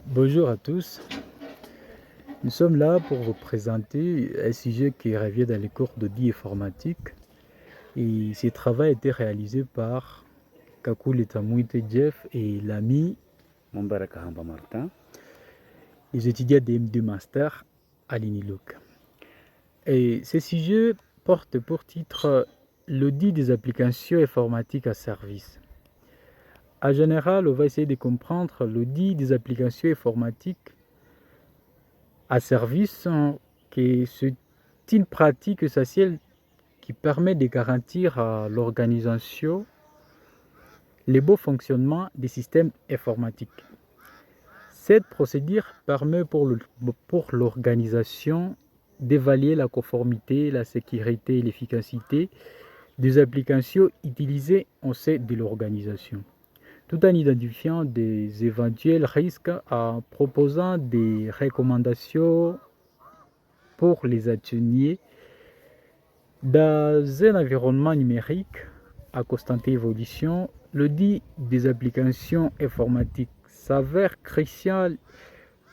Bonjour à tous. Nous sommes là pour vous présenter un sujet qui revient dans les cours d'audit informatique. Et ce travail a été réalisé par Kakule Tamouite Jeff et l'ami Mbaraka Hamba Martin. les étudiants de master à l'INILOC. Et ce sujet porte pour titre l'audit des applications informatiques à service. En général, on va essayer de comprendre l'audit des applications informatiques à service, que c'est une pratique essentielle qui permet de garantir à l'organisation le bon fonctionnement des systèmes informatiques. Cette procédure permet pour l'organisation d'évaluer la conformité, la sécurité et l'efficacité des applications utilisées au sein de l'organisation, tout en identifiant des éventuels risques en proposant des recommandations pour les actionnaires. Dans un environnement numérique à constante évolution, l'audit des applications informatiques s'avère crucial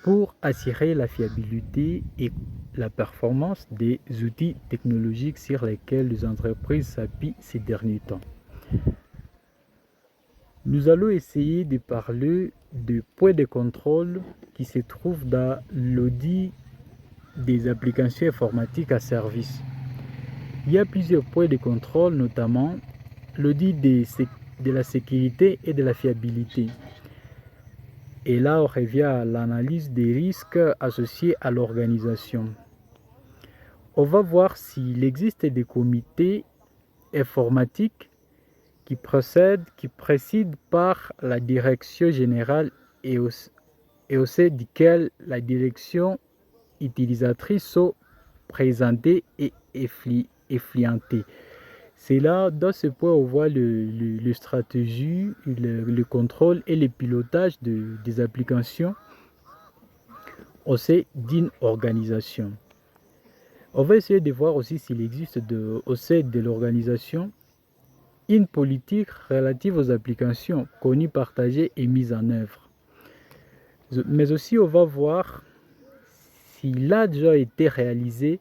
pour assurer la fiabilité et la performance des outils technologiques sur lesquels les entreprises s'appuient ces derniers temps. Nous allons essayer de parler des points de contrôle qui se trouvent dans l'audit des applications informatiques à service. Il y a plusieurs points de contrôle, notamment l'audit de la sécurité et de la fiabilité. Et là, on revient à l'analyse des risques associés à l'organisation. On va voir s'il existe des comités informatiques qui président par la direction générale et au sein duquel la direction utilisatrice sont présentées et effluentées. C'est là, dans ce point, on voit le stratégie, le contrôle et le pilotage des applications au sein d'une organisation. On va essayer de voir aussi s'il existe au sein de l'organisation une politique relative aux applications connues, partagées et mises en œuvre. Mais aussi, on va voir s'il a déjà été réalisé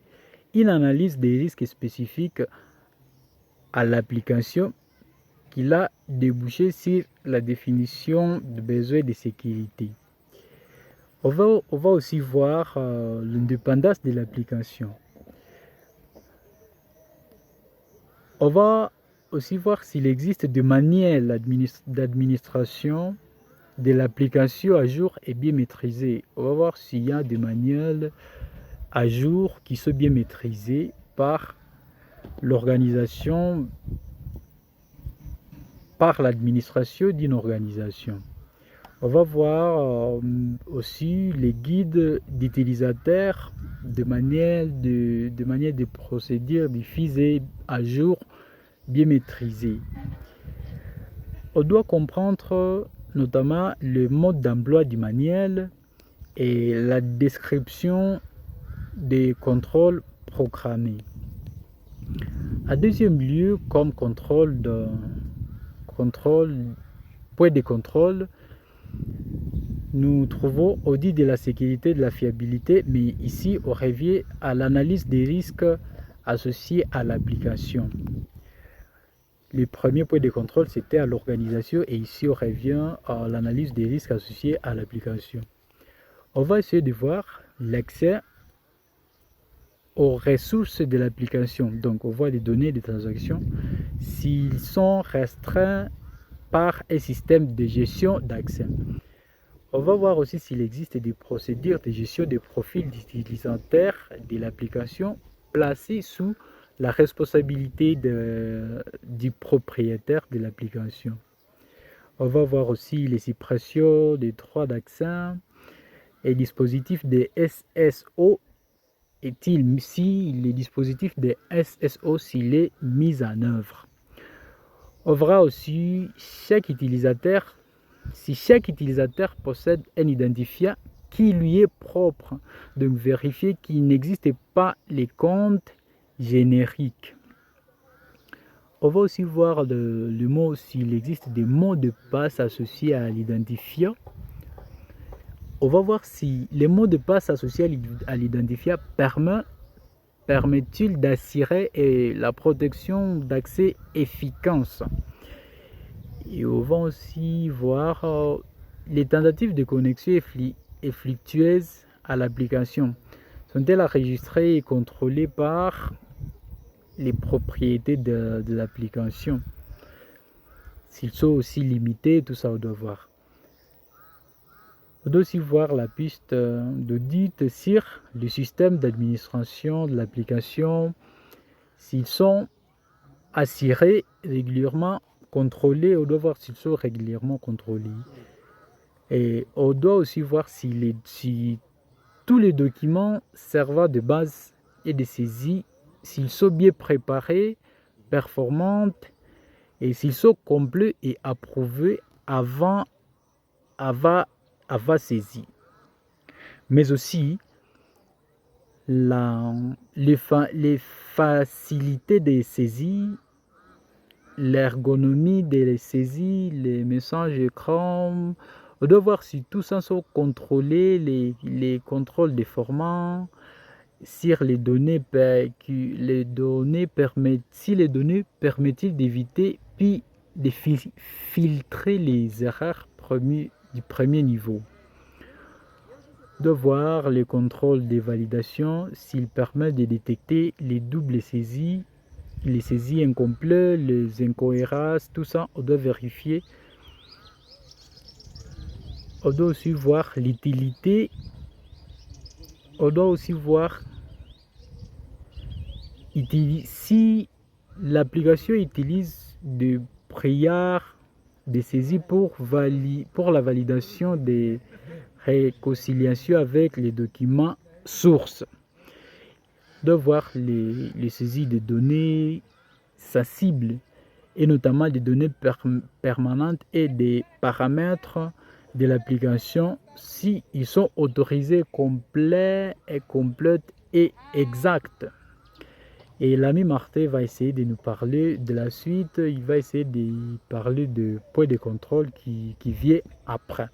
une analyse des risques spécifiques à l'application qui a débouché sur la définition de besoins de sécurité. On va aussi voir l'indépendance de l'application. On va aussi voir s'il existe des manuels d'administration de l'application à jour et bien maîtrisés. On va voir s'il y a des manuels à jour qui sont bien maîtrisés par l'organisation, par l'administration d'une organisation. On va voir aussi les guides d'utilisateurs, de manière de procédure diffusée à jour, bien maîtrisée. On doit comprendre notamment le mode d'emploi du manuel et la description des contrôles programmés. En deuxième lieu, comme point de contrôle, nous trouvons audit de la sécurité et de la fiabilité, mais ici on revient à l'analyse des risques associés à l'application. Le premier point de contrôle, c'était à l'organisation, et ici on revient à l'analyse des risques associés à l'application. On va essayer de voir l'accès aux ressources de l'application. Donc on voit les données des transactions, s'ils sont restreints par un système de gestion d'accès. On va voir aussi s'il existe des procédures de gestion des profils d'utilisateurs de l'application placées sous la responsabilité du propriétaire de l'application. On va voir aussi les suppressions des droits d'accès et dispositifs de SSO. Est-il si le dispositif de SSO s'il est mis en œuvre. On verra aussi si chaque utilisateur possède un identifiant qui lui est propre, donc vérifier qu'il n'existe pas les comptes génériques. On va aussi voir le mot s'il existe des mots de passe associés à l'identifiant. on va voir si les mots de passe associés à l'identifiant permettent-ils d'assurer la protection d'accès efficace. Et on va aussi voir les tentatives de connexion effectueuses à l'application. Sont-elles enregistrées et contrôlées par les propriétés de l'application? S'ils sont aussi limités, tout ça on doit voir. On doit aussi voir la piste d'audit sur le système d'administration de l'application, s'ils sont assurés régulièrement contrôlés, on doit voir s'ils sont régulièrement contrôlés. Et on doit aussi voir si tous les documents servant de base et de saisie, s'ils sont bien préparés, performants, et s'ils sont complets et approuvés avant saisie. Mais aussi les facilités des saisies, l'ergonomie des saisies, les messages écran. On doit voir si tout ça sont contrôlés, les contrôles des formats, si les données permettent d'éviter puis de filtrer les erreurs du premier niveau. De voir les contrôles des validations, s'ils permettent de détecter les doubles saisies, les saisies incomplètes, les incohérences, tout ça, on doit vérifier. On doit aussi voir l'utilité. On doit aussi voir si l'application utilise des prières de saisie pour la validation des réconciliations avec les documents sources. De voir les saisies de données sensibles et notamment des données permanentes et des paramètres de l'application s'ils sont autorisés, complets et complètes et exacts. Et l'ami Martin va essayer de nous parler de la suite, il va essayer de parler de point de contrôle qui vient après.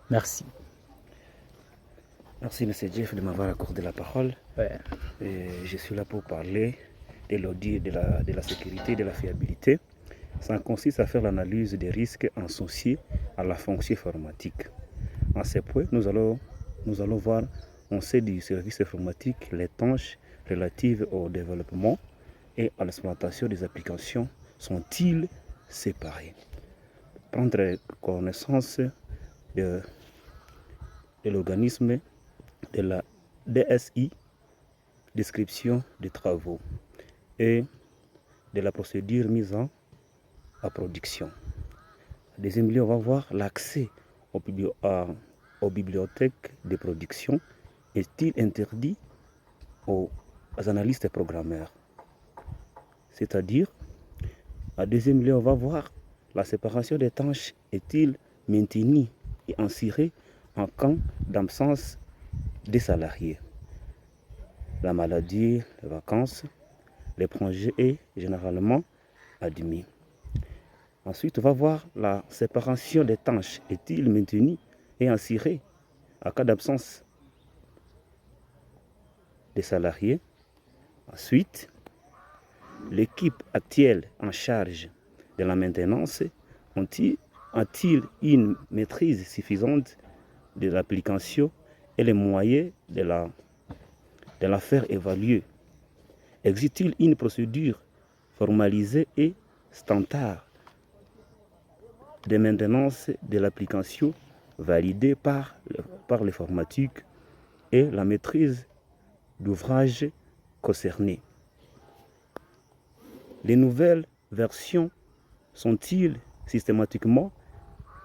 Merci. Merci, M. Jeff, de m'avoir accordé la parole. Ouais. Et je suis là pour parler de l'audit, de la sécurité, de la fiabilité. Ça consiste à faire l'analyse des risques associés à la fonction informatique. À ce point, nous allons voir, on sait du service informatique, les tâches relatives au développement et à l'exploitation des applications sont-ils séparés? Prendre connaissance de l'organisme de la DSI, description des travaux, et de la procédure mise en production. Deuxième lieu, on va voir l'accès aux bibliothèques de production. Est-il interdit aux analystes et programmeurs? C'est-à-dire, à deuxième lieu, on va voir la séparation des tâches. Est-il maintenu et assuré en cas d'absence des salariés? La maladie, les vacances, l'étranger est généralement admis. Ensuite, on va voir la séparation des tâches. Est-il maintenu et assuré en cas d'absence des salariés? Ensuite, l'équipe actuelle en charge de la maintenance a-t-il une maîtrise suffisante de l'application et les moyens de la faire évaluer? Existe-t-il une procédure formalisée et standard de maintenance de l'application validée par l'informatique et la maîtrise d'ouvrage concernés? Les nouvelles versions sont-ils systématiquement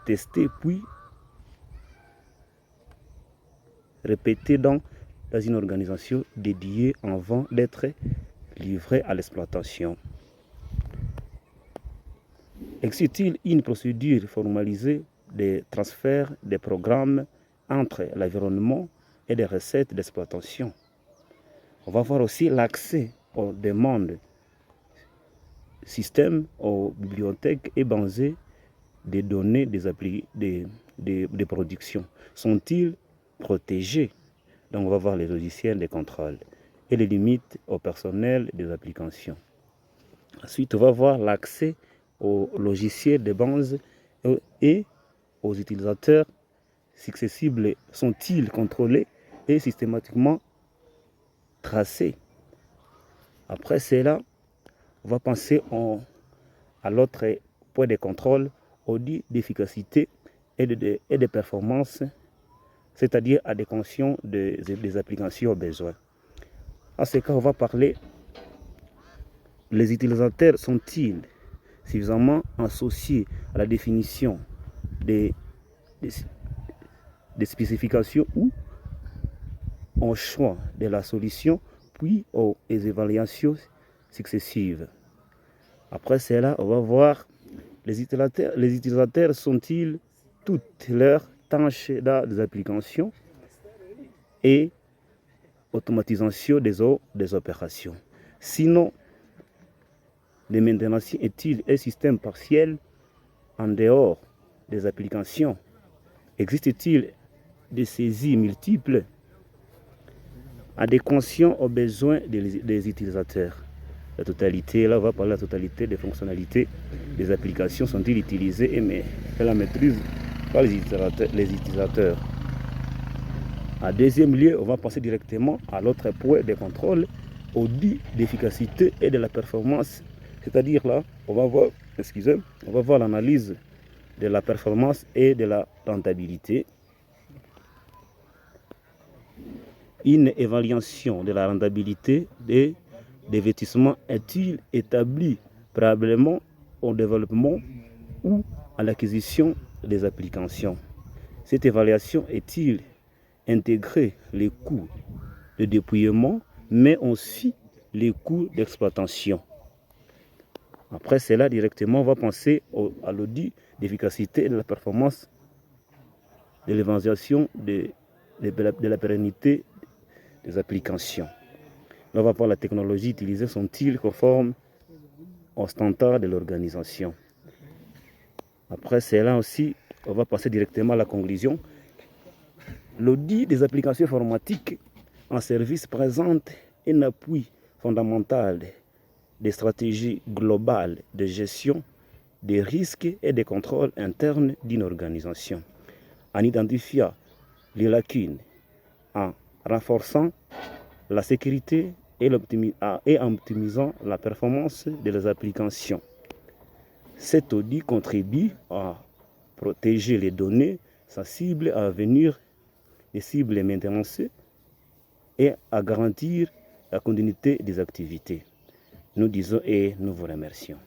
testées puis répétées dans une organisation dédiée avant d'être livrées à l'exploitation? Existe-t-il une procédure formalisée de transfert des programmes entre l'environnement et les recettes d'exploitation? On va voir aussi l'accès aux demandes système aux bibliothèques et bases des données des de production sont-ils protégés? Donc on va voir les logiciels de contrôle et les limites au personnel des applications. Ensuite, on va voir l'accès aux logiciels de base et aux utilisateurs successibles sont-ils contrôlés et systématiquement tracés. Après cela, on va penser à l'autre point de contrôle, audit d'efficacité et de performance, c'est-à-dire adéquation des applications aux besoins. En ce cas, on va parler, les utilisateurs sont-ils suffisamment associés à la définition des spécifications ou au choix de la solution, puis aux évaluations successives. Après cela, on va voir les utilisateurs sont-ils toutes leurs tâches dans des applications et automatisation des opérations. Sinon, le maintenance est-il un système partiel en dehors des applications? Existe-t-il des saisies multiples? Adéquation aux besoins des utilisateurs. La totalité, là on va parler de la totalité des fonctionnalités des applications sont-ils utilisées et la maîtrise par les utilisateurs. En deuxième lieu, on va passer directement à l'autre point de contrôle, audit d'efficacité et de la performance. C'est-à-dire là, on va voir l'analyse de la performance et de la rentabilité. Une évaluation de la rentabilité des investissements est-il établi préalablement au développement ou à l'acquisition des applications? Cette évaluation est-il intégrer les coûts de déploiement, mais aussi les coûts d'exploitation? Après cela, directement, on va penser à l'audit d'efficacité et de la performance de l'évaluation de la pérennité des applications. Là, on va voir la technologie utilisée sont-ils conformes aux standards de l'organisation. Après cela aussi, on va passer directement à la conclusion. L'audit des applications informatiques en service présente un appui fondamental des stratégies globales de gestion des risques et des contrôles internes d'une organisation, en identifiant les lacunes, en renforçant la sécurité et en optimisant la performance des applications. Cet audit contribue à protéger les données sensibles à venir, les cibles maintenance et à garantir la continuité des activités. Nous disons et nous vous remercions.